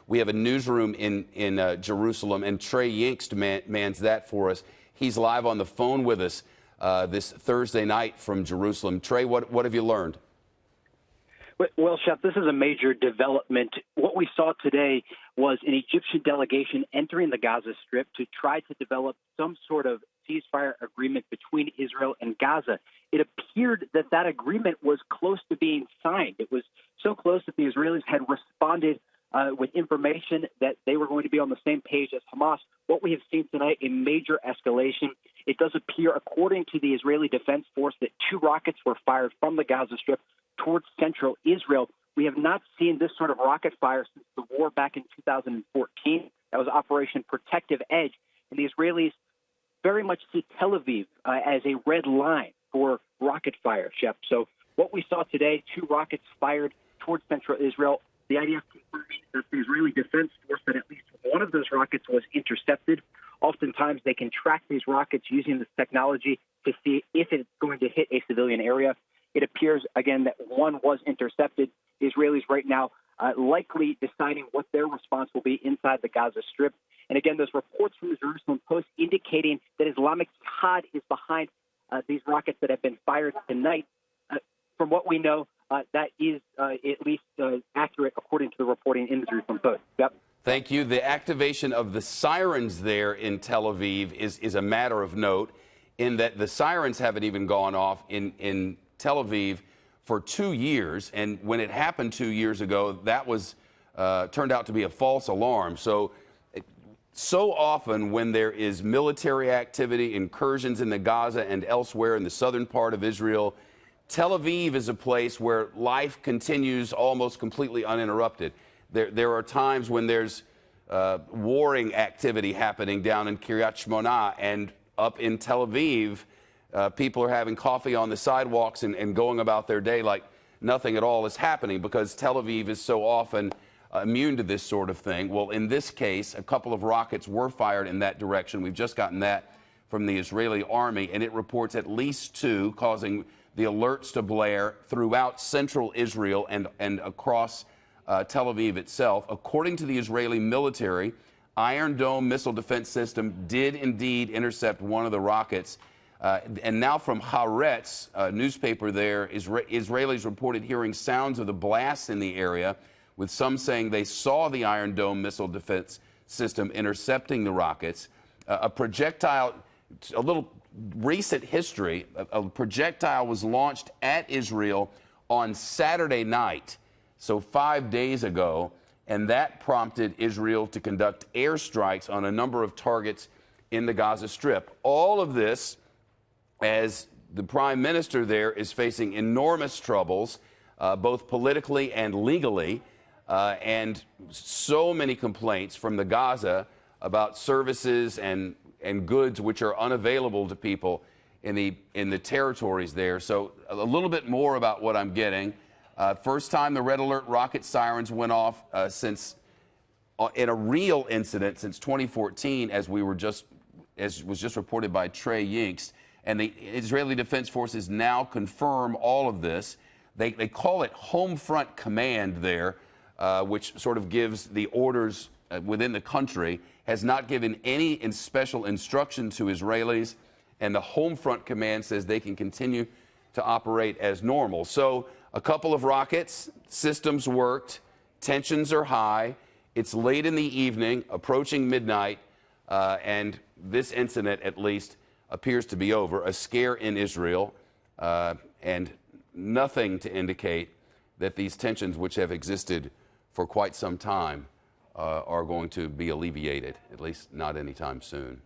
We have a newsroom in Jerusalem, and Trey Yingst mans that for us. He's live on the phone with us this Thursday night from Jerusalem. Trey, what have you learned? Well, Shep, this is a major development. What we saw today was an Egyptian delegation entering the Gaza Strip to try to develop some sort of ceasefire agreement between Israel and Gaza. It appeared that that agreement was close to being signed. It was so close that the Israelis had responded with information that they were going to be on the same page as Hamas. What we have seen tonight, a major escalation. It does appear, according to the Israeli Defense Force, that 2 rockets were fired from the Gaza Strip towards central Israel. We have not seen this sort of rocket fire since the war back in 2014. That was Operation Protective Edge. And the Israelis very much see Tel Aviv as a red line for rocket fire, Shep. So what we saw today, 2 rockets fired towards central Israel. The IDF confirming that the Israeli Defense Force that at least one of those rockets was intercepted. Oftentimes they can track these rockets using this technology to see if it's going to hit a civilian area. It appears, again, that one was intercepted. The Israelis right now likely deciding what their response will be inside the Gaza Strip. And again, there's reports from the Jerusalem Post indicating that Islamic Jihad is behind these rockets that have been fired tonight. From what we know, that is at least accurate according to the reporting in the Jerusalem Post. Yep. Thank you. The activation of the sirens there in Tel Aviv is a matter of note, in that the sirens haven't even gone off in Tel Aviv for 2 years, and when it happened 2 years ago, that was turned out to be a false alarm. So often when there is military activity, incursions in the Gaza and elsewhere in the southern part of Israel, Tel Aviv is a place where life continues almost completely uninterrupted. There are times when there's warring activity happening down in Kiryat Shmona, and up in Tel Aviv, people are having coffee on the sidewalks and going about their day like nothing at all is happening, because Tel Aviv is so often immune to this sort of thing. Well, in this case, a couple of rockets were fired in that direction. We've just gotten that from the Israeli army, and it reports at least 2, causing the alerts to blare throughout central Israel and across Tel Aviv itself. According to the Israeli military, Iron Dome missile defense system did indeed intercept one of the rockets. And now from Haaretz, a newspaper there, Israelis reported hearing sounds of the blasts in the area, with some saying they saw the Iron Dome missile defense system intercepting the rockets. A projectile, a little recent history, a projectile was launched at Israel on Saturday night, so 5 days ago, and that prompted Israel to conduct airstrikes on a number of targets in the Gaza Strip. All of this as the prime minister there is facing enormous troubles, both politically and legally, and so many complaints from the Gaza about services and goods which are unavailable to people in the territories there. So a little bit more about what I'm getting. First time the red alert rocket sirens went off in a real incident since 2014, as was just reported by Trey Yingst. And the Israeli Defense Forces now confirm all of this. They call it Home Front Command there, which sort of gives the orders within the country, has not given any special instruction to Israelis, and the Home Front Command says they can continue to operate as normal. So a couple of rockets, systems worked, tensions are high, it's late in the evening, approaching midnight, and this incident at least appears to be over. A scare in Israel, and nothing to indicate that these tensions, which have existed for quite some time, are going to be alleviated, at least not anytime soon.